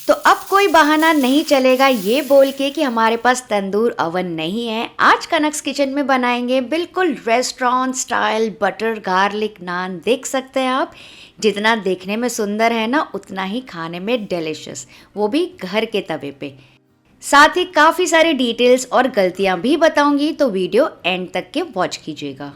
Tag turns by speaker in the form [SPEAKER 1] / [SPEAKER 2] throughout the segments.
[SPEAKER 1] तो अब कोई बहाना नहीं चलेगा ये बोल के कि हमारे पास तंदूर ओवन नहीं है। आज कनक्स किचन में बनाएंगे बिल्कुल रेस्टोरेंट स्टाइल बटर गार्लिक नान। देख सकते हैं आप, जितना देखने में सुंदर है ना उतना ही खाने में डिलीशियस, वो भी घर के तवे पे। साथ ही काफ़ी सारे डिटेल्स और गलतियां भी बताऊंगी, तो वीडियो एंड तक के वॉच कीजिएगा।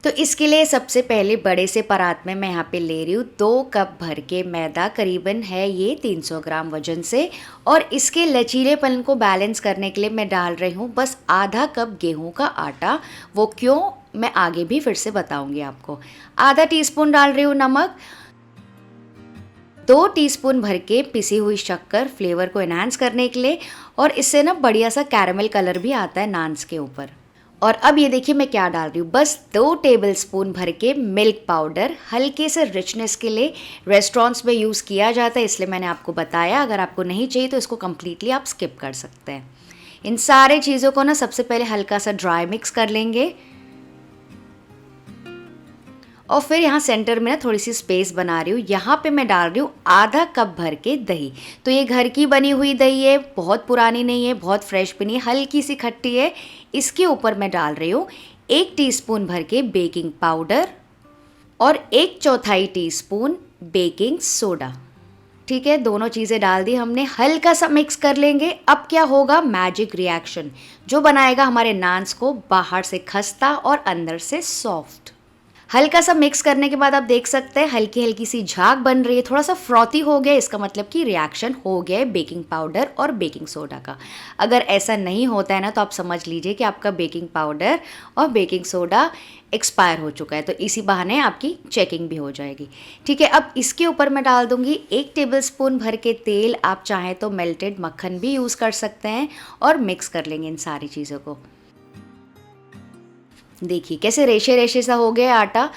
[SPEAKER 1] तो इसके लिए सबसे पहले बड़े से परात में मैं यहाँ पे ले रही हूँ 2 कप भर के मैदा, करीबन है ये 300 ग्राम वजन से। और इसके लचीलेपन को बैलेंस करने के लिए मैं डाल रही हूँ बस आधा कप गेहूं का आटा। वो क्यों, मैं आगे भी फिर से बताऊंगी आपको। आधा टीस्पून डाल रही हूँ नमक, 2 टीस्पून भर के पिसी हुई शक्कर फ्लेवर को एनहांस करने के लिए, और इससे ना बढ़िया सा कैरेमल कलर भी आता है नान्स के ऊपर। और अब ये देखिए मैं क्या डाल रही हूँ, बस 2 टेबलस्पून भर के मिल्क पाउडर, हल्के से रिचनेस के लिए। रेस्टोरेंट्स में यूज़ किया जाता है इसलिए मैंने आपको बताया, अगर आपको नहीं चाहिए तो इसको कम्प्लीटली आप स्किप कर सकते हैं। इन सारे चीज़ों को ना सबसे पहले हल्का सा ड्राई मिक्स कर लेंगे, और फिर यहाँ सेंटर में ना थोड़ी सी स्पेस बना रही हूँ। यहाँ पे मैं डाल रही हूँ आधा कप भर के दही। तो ये घर की बनी हुई दही है, बहुत पुरानी नहीं है, बहुत फ्रेश भी नहीं है, हल्की सी खट्टी है। इसके ऊपर मैं डाल रही हूँ 1 टीस्पून भर के बेकिंग पाउडर और 1/4 टीस्पून बेकिंग सोडा। ठीक है, दोनों चीज़ें डाल दी हमने, हल्का सा मिक्स कर लेंगे। अब क्या होगा, मैजिक रिएक्शन जो बनाएगा हमारे नान्स को बाहर से खस्ता और अंदर से सॉफ्ट। हल्का सा मिक्स करने के बाद आप देख सकते हैं हल्की हल्की सी झाग बन रही है, थोड़ा सा फ्रॉती हो गया, इसका मतलब कि रिएक्शन हो गया है बेकिंग पाउडर और बेकिंग सोडा का। अगर ऐसा नहीं होता है ना तो आप समझ लीजिए कि आपका बेकिंग पाउडर और बेकिंग सोडा एक्सपायर हो चुका है, तो इसी बहाने आपकी चेकिंग भी हो जाएगी। ठीक है, अब इसके ऊपर मैं डाल दूंगी 1 टेबलस्पून भर के तेल, आप चाहें तो मेल्टेड मक्खन भी यूज़ कर सकते हैं, और मिक्स कर लेंगे इन सारी चीज़ों को। देखिए कैसे रेशे रेशे सा हो गया आटा।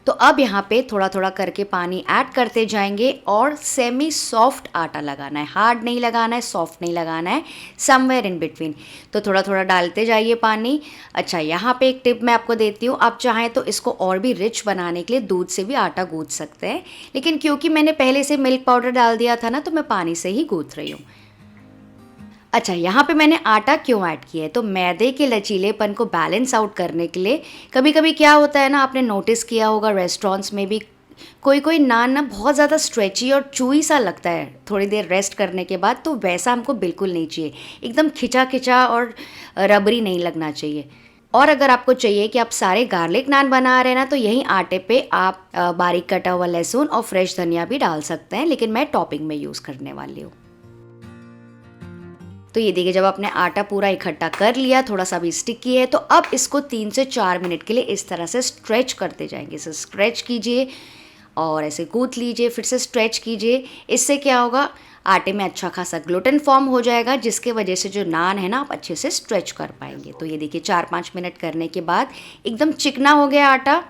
[SPEAKER 1] तो अब यहाँ पे थोड़ा थोड़ा करके पानी ऐड करते जाएंगे, और सेमी सॉफ्ट आटा लगाना है, हार्ड नहीं लगाना है, सॉफ्ट नहीं लगाना है, समवेयर इन बिटवीन। तो थोड़ा थोड़ा डालते जाइए पानी। अच्छा, यहाँ पे एक टिप मैं आपको देती हूँ, आप चाहें तो इसको और भी रिच बनाने के लिए दूध से भी आटा गूंथ सकते हैं, लेकिन क्योंकि मैंने पहले से मिल्क पाउडर डाल दिया था ना, तो मैं पानी से ही गूंथ रही हूँ। अच्छा, यहाँ पे मैंने आटा क्यों ऐड किया है, तो मैदे के लचीलेपन को बैलेंस आउट करने के लिए। कभी कभी क्या होता है ना, आपने नोटिस किया होगा रेस्टोरेंट्स में भी कोई कोई नान ना बहुत ज़्यादा स्ट्रेची और चूई सा लगता है थोड़ी देर रेस्ट करने के बाद, तो वैसा हमको बिल्कुल नहीं चाहिए, एकदम खिंचा खिंचा और रबरी नहीं लगना चाहिए। और अगर आपको चाहिए कि आप सारे गार्लिक नान बना रहे हैं ना, तो यहीं आटे पे आप बारीक कटा हुआ लहसुन और फ्रेश धनिया भी डाल सकते हैं, लेकिन मैं टॉपिंग में यूज़ करने वाली हूँ। तो ये देखिए, जब आपने आटा पूरा इकट्ठा कर लिया, थोड़ा सा भी स्टिकी है, तो अब इसको 3 से 4 मिनट के लिए इस तरह से स्ट्रेच करते जाएंगे। इसे स्ट्रेच कीजिए और ऐसे गूंथ लीजिए, फिर से स्ट्रेच कीजिए। इससे क्या होगा, आटे में अच्छा खासा ग्लूटेन फॉर्म हो जाएगा, जिसके वजह से जो नान है ना आप अच्छे से स्ट्रेच कर पाएंगे। तो ये देखिए 4-5 मिनट करने के बाद एकदम चिकना हो गया आटा,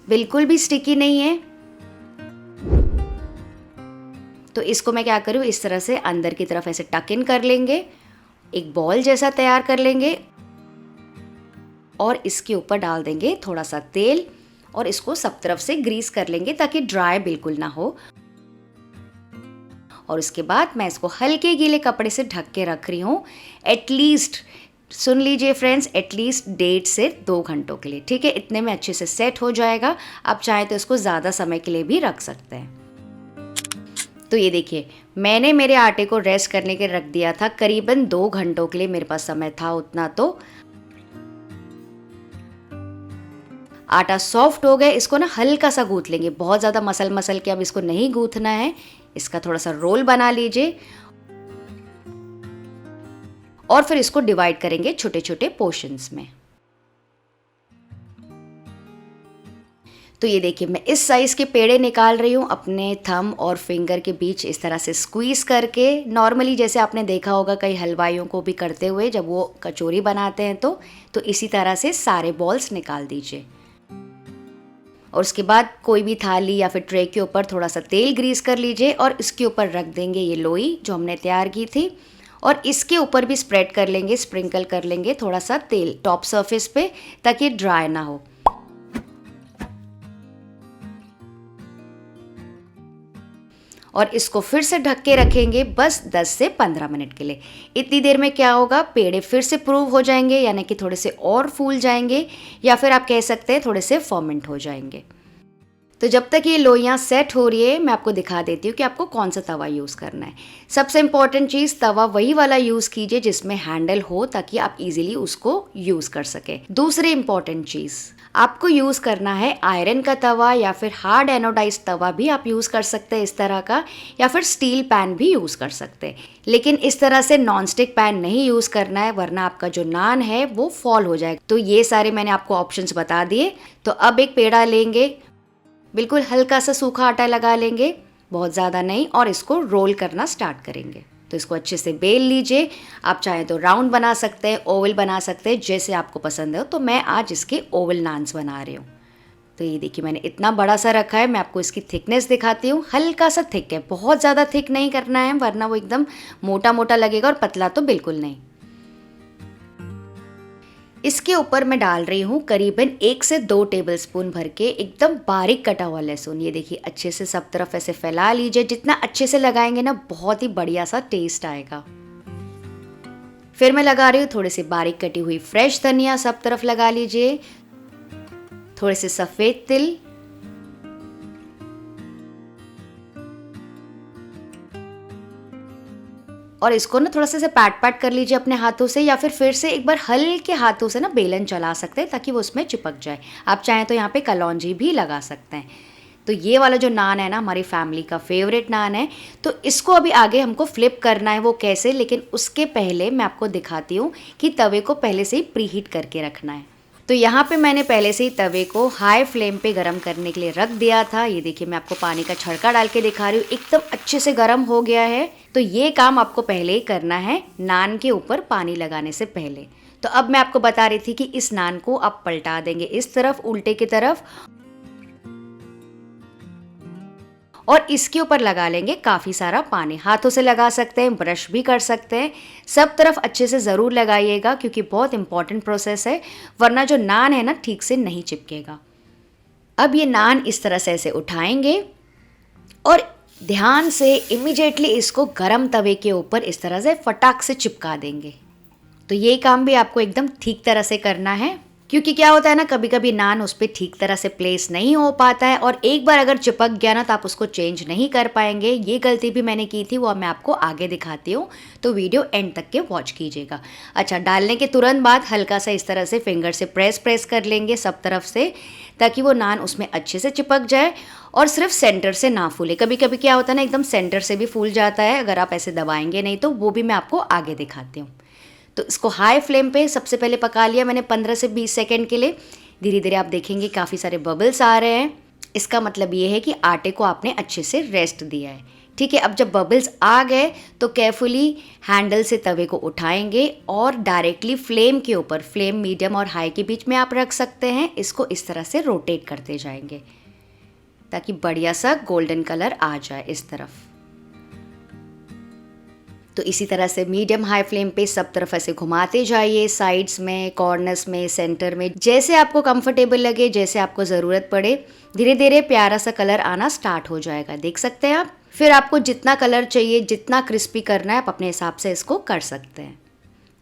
[SPEAKER 1] बिल्कुल भी स्टिकी नहीं है। तो इसको मैं क्या करूँ, इस तरह से अंदर की तरफ ऐसे टक इन कर लेंगे, एक बॉल जैसा तैयार कर लेंगे, और इसके ऊपर डाल देंगे थोड़ा सा तेल, और इसको सब तरफ से ग्रीस कर लेंगे ताकि ड्राई बिल्कुल ना हो। और उसके बाद मैं इसको हल्के गीले कपड़े से ढक के रख रही हूँ, एटलीस्ट, सुन लीजिए फ्रेंड्स, एटलीस्ट 1.5 से 2 घंटों के लिए। ठीक है, इतने में अच्छे से सेट हो जाएगा। आप चाहें तो इसको ज़्यादा समय के लिए भी रख सकते हैं। तो ये देखिए, मैंने मेरे आटे को रेस्ट करने के रख दिया था, करीबन 2 घंटों के लिए मेरे पास समय था उतना। तो आटा सॉफ्ट हो गया, इसको ना हल्का सा गूंथ लेंगे, बहुत ज़्यादा मसल मसल के अब इसको नहीं गूंथना है। इसका थोड़ा सा रोल बना लीजिए, और फिर इसको डिवाइड करेंगे छोटे छोटे पोर्शंस में। तो ये देखिए, मैं इस साइज़ के पेड़े निकाल रही हूँ अपने थंब और फिंगर के बीच, इस तरह से स्क्वीज़ करके। नॉर्मली जैसे आपने देखा होगा कई हलवाइयों को भी करते हुए जब वो कचौरी बनाते हैं, तो इसी तरह से सारे बॉल्स निकाल दीजिए। और उसके बाद कोई भी थाली या फिर ट्रे के ऊपर थोड़ा सा तेल ग्रीस कर लीजिए, और इसके ऊपर रख देंगे ये लोई जो हमने तैयार की थी, और इसके ऊपर भी स्प्रेड कर लेंगे, स्प्रिंकल कर लेंगे थोड़ा सा तेल टॉप सरफेस पे, ताकि ड्राई ना हो। और इसको फिर से ढक के रखेंगे बस 10 से 15 मिनट के लिए। इतनी देर में क्या होगा, पेड़े फिर से प्रूव हो जाएंगे, यानी कि थोड़े से और फूल जाएंगे, या फिर आप कह सकते हैं थोड़े से फर्मेंट हो जाएंगे। तो जब तक ये लोइयाँ सेट हो रही है, मैं आपको दिखा देती हूँ कि आपको कौन सा तवा यूज़ करना है। सबसे इम्पॉर्टेंट चीज़, तवा वही वाला यूज़ कीजिए जिसमें हैंडल हो, ताकि आप इजीली उसको यूज़ कर सके। दूसरी इम्पॉर्टेंट चीज़, आपको यूज़ करना है आयरन का तवा, या फिर हार्ड एनोडाइज तवा भी आप यूज़ कर सकते हैं इस तरह का, या फिर स्टील पैन भी यूज़ कर सकते हैं। लेकिन इस तरह से नॉन स्टिक पैन नहीं यूज़ करना है, वरना आपका जो नान है वो फॉल हो जाएगा। तो ये सारे मैंने आपको ऑप्शंस बता दिए। तो अब एक पेड़ा लेंगे, बिल्कुल हल्का सा सूखा आटा लगा लेंगे, बहुत ज़्यादा नहीं, और इसको रोल करना स्टार्ट करेंगे। तो इसको अच्छे से बेल लीजिए। आप चाहें तो राउंड बना सकते हैं, ओवल बना सकते हैं, जैसे आपको पसंद हो। तो मैं आज इसके ओवल नान्स बना रही हूँ। तो ये देखिए मैंने इतना बड़ा सा रखा है। मैं आपको इसकी थिकनेस दिखाती हूँ। हल्का सा थिक है, बहुत ज़्यादा थिक नहीं करना है, वरना वो एकदम मोटा मोटा लगेगा, और पतला तो बिल्कुल नहीं। इसके ऊपर मैं डाल रही हूँ करीबन 1 से 2 टेबलस्पून भर के एकदम बारीक कटा हुआ लहसुन। ये देखिए अच्छे से सब तरफ ऐसे फैला लीजिए। जितना अच्छे से लगाएंगे ना, बहुत ही बढ़िया सा टेस्ट आएगा। फिर मैं लगा रही हूँ थोड़ी सी बारीक कटी हुई फ्रेश धनिया, सब तरफ लगा लीजिए। थोड़े से सफ़ेद तिल, और इसको ना थोड़ा सा पैट पैट कर लीजिए अपने हाथों से, या फिर से एक बार हल्के हाथों से ना बेलन चला सकते हैं, ताकि वो उसमें चिपक जाए। आप चाहें तो यहाँ पे कलौंजी भी लगा सकते हैं। तो ये वाला जो नान है ना, हमारी फैमिली का फेवरेट नान है। तो इसको अभी आगे हमको फ्लिप करना है, वो कैसे, लेकिन उसके पहले मैं आपको दिखाती हूँ कि तवे को पहले से ही प्रीहीट करके रखना है। तो यहाँ पे मैंने पहले से ही तवे को हाई फ्लेम पे गरम करने के लिए रख दिया था। ये देखिए मैं आपको पानी का छड़का डाल के दिखा रही हूँ, एकदम अच्छे से गरम हो गया है। तो ये काम आपको पहले ही करना है, नान के ऊपर पानी लगाने से पहले। तो अब मैं आपको बता रही थी कि इस नान को आप पलटा देंगे इस तरफ, उल्टे की तरफ, और इसके ऊपर लगा लेंगे काफ़ी सारा पानी। हाथों से लगा सकते हैं, ब्रश भी कर सकते हैं। सब तरफ अच्छे से ज़रूर लगाइएगा, क्योंकि बहुत इंपॉर्टेंट प्रोसेस है, वरना जो नान है ना ठीक से नहीं चिपकेगा। अब ये नान इस तरह से ऐसे उठाएंगे, और ध्यान से इमीडिएटली इसको गरम तवे के ऊपर इस तरह से फटाक से चिपका देंगे। तो ये काम भी आपको एकदम ठीक तरह से करना है, क्योंकि क्या होता है ना, कभी कभी नान उस पर ठीक तरह से प्लेस नहीं हो पाता है, और एक बार अगर चिपक गया ना तो आप उसको चेंज नहीं कर पाएंगे। ये गलती भी मैंने की थी, वो मैं आपको आगे दिखाती हूँ, तो वीडियो एंड तक के वॉच कीजिएगा। अच्छा, डालने के तुरंत बाद हल्का सा इस तरह से फिंगर से प्रेस कर लेंगे सब तरफ से, ताकि वो नान उसमें अच्छे से चिपक जाए, और सिर्फ सेंटर से ना फूले। कभी कभी क्या होता है ना, एकदम सेंटर से भी फूल जाता है अगर आप ऐसे दबाएंगे नहीं तो। वो भी मैं आपको आगे दिखाती हूँ। तो इसको हाई फ्लेम पे सबसे पहले पका लिया मैंने 15 से 20 सेकंड के लिए। धीरे धीरे आप देखेंगे काफ़ी सारे बबल्स आ रहे हैं। इसका मतलब ये है कि आटे को आपने अच्छे से रेस्ट दिया है। ठीक है, अब जब बबल्स आ गए तो केयरफुली हैंडल से तवे को उठाएंगे, और डायरेक्टली फ्लेम के ऊपर, फ्लेम मीडियम और हाई के बीच में आप रख सकते हैं। इसको इस तरह से रोटेट करते जाएंगे, ताकि बढ़िया सा गोल्डन कलर आ जाए इस तरफ। तो इसी तरह से मीडियम हाई फ्लेम पे सब तरफ ऐसे घुमाते जाइए, साइड्स में, कॉर्नर्स में, सेंटर में, जैसे आपको कंफर्टेबल लगे, जैसे आपको ज़रूरत पड़े। धीरे धीरे प्यारा सा कलर आना स्टार्ट हो जाएगा, देख सकते हैं आप। फिर आपको जितना कलर चाहिए, जितना क्रिस्पी करना है, आप अपने हिसाब से इसको कर सकते हैं।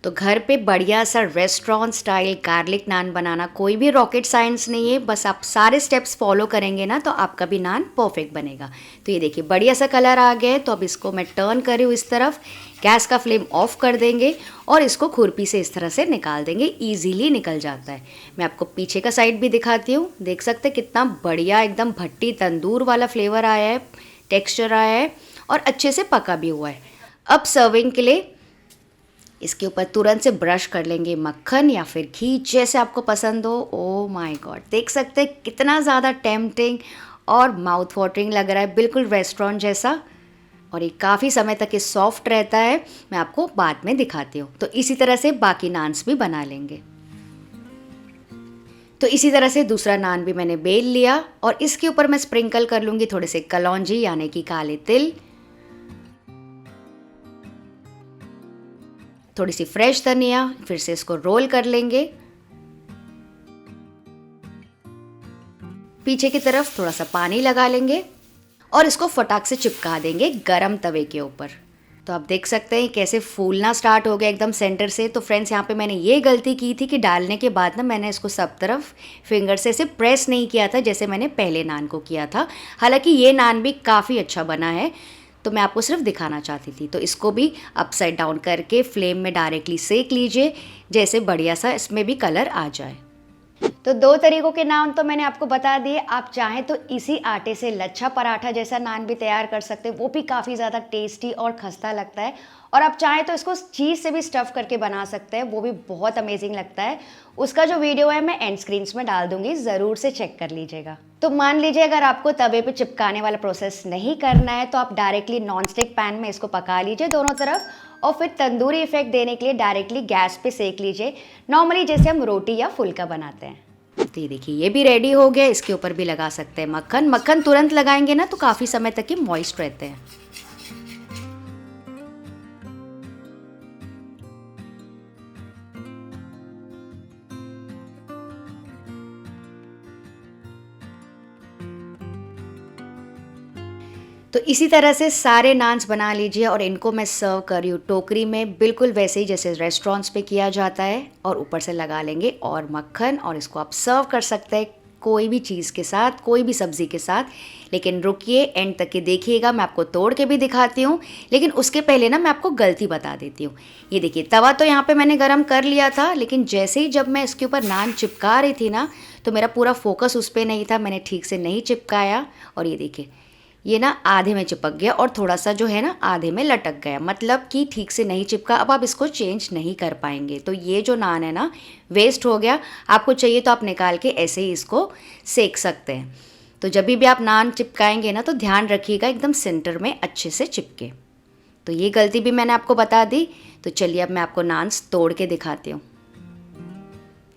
[SPEAKER 1] तो घर पे बढ़िया सा रेस्टोरेंट स्टाइल गार्लिक नान बनाना कोई भी रॉकेट साइंस नहीं है, बस आप सारे स्टेप्स फॉलो करेंगे ना तो आपका भी नान परफेक्ट बनेगा। तो ये देखिए बढ़िया सा कलर आ गया है। तो अब इसको मैं टर्न कर रही हूँ इस तरफ, गैस का फ्लेम ऑफ कर देंगे, और इसको खुरपी से इस तरह से निकाल देंगे। ईजीली निकल जाता है। मैं आपको पीछे का साइड भी दिखाती हूँ, देख सकते हैं कितना बढ़िया एकदम भट्टी तंदूर वाला फ्लेवर आया है, टेक्स्चर आया है, और अच्छे से पका भी हुआ है। अब सर्विंग के लिए इसके ऊपर तुरंत से ब्रश कर लेंगे मक्खन या फिर घी, जैसे आपको पसंद हो। ओ माय गॉड, देख सकते हैं कितना ज़्यादा टेम्पटिंग और माउथ वाटरिंग लग रहा है, बिल्कुल रेस्टोरेंट जैसा। और ये काफ़ी समय तक ये सॉफ्ट रहता है, मैं आपको बाद में दिखाती हूँ। तो इसी तरह से बाकी नान्स भी बना लेंगे। तो इसी तरह से दूसरा नान भी मैंने बेल लिया, और इसके ऊपर मैं स्प्रिंकल कर लूँगी थोड़े से कलौंजी यानी कि काले तिल, थोड़ी सी फ्रेश धनिया। फिर से इसको रोल कर लेंगे। पीछे की तरफ थोड़ा सा पानी लगा लेंगे, और इसको फटाक से चिपका देंगे गरम तवे के ऊपर। तो आप देख सकते हैं कैसे फूलना स्टार्ट हो गया एकदम सेंटर से। तो फ्रेंड्स यहाँ पे मैंने ये गलती की थी कि डालने के बाद ना मैंने इसको सब तरफ फिंगर से ऐसे प्रेस नहीं किया था जैसे मैंने पहले नान को किया था। हालांकि ये नान भी काफ़ी अच्छा बना है, तो मैं आपको सिर्फ दिखाना चाहती थी। तो इसको भी अपसाइड डाउन करके फ्लेम में डायरेक्टली सेक लीजिए, जैसे बढ़िया सा इसमें भी कलर आ जाए। तो 2 तरीक़ों के नान तो मैंने आपको बता दिए। आप चाहें तो इसी आटे से लच्छा पराठा जैसा नान भी तैयार कर सकते हैं, वो भी काफ़ी ज़्यादा टेस्टी और खस्ता लगता है। और आप चाहें तो इसको चीज़ से भी स्टफ़ करके बना सकते हैं, वो भी बहुत अमेजिंग लगता है। उसका जो वीडियो है मैं एंड स्क्रीन्स में डाल दूँगी, ज़रूर से चेक कर लीजिएगा। तो मान लीजिए अगर आपको तवे पे चिपकाने वाला प्रोसेस नहीं करना है तो आप डायरेक्टली नॉन स्टिक पैन में इसको पका लीजिए दोनों तरफ, और फिर तंदूरी इफेक्ट देने के लिए डायरेक्टली गैस पे सेक लीजिए, नॉर्मली जैसे हम रोटी या फुल्का बनाते हैं। तो ये देखिए ये भी रेडी हो गया। इसके ऊपर भी लगा सकते हैं मक्खन। मक्खन तुरंत लगाएंगे ना तो काफ़ी समय तक ये मॉइस्ट रहते हैं। तो इसी तरह से सारे नान्स बना लीजिए और इनको मैं सर्व कर रही हूँ टोकरी में, बिल्कुल वैसे ही जैसे रेस्टोरेंट्स पे किया जाता है। और ऊपर से लगा लेंगे और मक्खन, और इसको आप सर्व कर सकते हैं कोई भी चीज़ के साथ, कोई भी सब्ज़ी के साथ। लेकिन रुकिए, एंड तक के देखिएगा, मैं आपको तोड़ के भी दिखाती हूँ। लेकिन उसके पहले ना मैं आपको गलती बता देती हूँ। ये देखिए तवा तो यहाँ पे मैंने गरम कर लिया था, लेकिन जैसे ही जब मैं इसके ऊपर नान चिपका रही थी ना, तो मेरा पूरा फोकस उस पर नहीं था, मैंने ठीक से नहीं चिपकाया। और ये देखिए ये ना आधे में चिपक गया और थोड़ा सा जो है ना आधे में लटक गया, मतलब कि ठीक से नहीं चिपका। अब आप इसको चेंज नहीं कर पाएंगे। तो ये जो नान है ना वेस्ट हो गया। आपको चाहिए तो आप निकाल के ऐसे ही इसको सेक सकते हैं। तो जब भी आप नान चिपकाएंगे ना तो ध्यान रखिएगा एकदम सेंटर में अच्छे से चिपके। तो ये गलती भी मैंने आपको बता दी। तो चलिए अब मैं आपको नान तोड़ के दिखाती हूँ।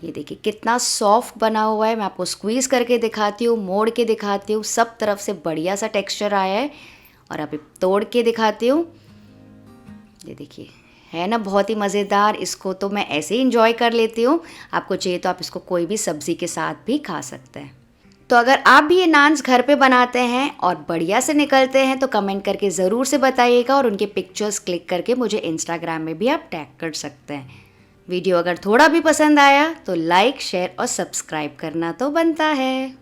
[SPEAKER 1] ये देखिए कितना सॉफ्ट बना हुआ है। मैं आपको स्क्वीज़ करके दिखाती हूँ, मोड़ के दिखाती हूँ, सब तरफ से बढ़िया सा टेक्सचर आया है। और अभी तोड़ के दिखाती हूँ। ये देखिए है ना बहुत ही मज़ेदार। इसको तो मैं ऐसे ही इंजॉय कर लेती हूँ। आपको चाहिए तो आप इसको कोई भी सब्ज़ी के साथ भी खा सकते हैं। तो अगर आप भी ये नान्स घर पे बनाते हैं और बढ़िया से निकलते हैं तो कमेंट करके ज़रूर से बताइएगा, और उनके पिक्चर्स क्लिक करके मुझे इंस्टाग्राम में भी आप टैग कर सकते हैं। वीडियो अगर थोड़ा भी पसंद आया तो लाइक, शेयर और सब्सक्राइब करना तो बनता है।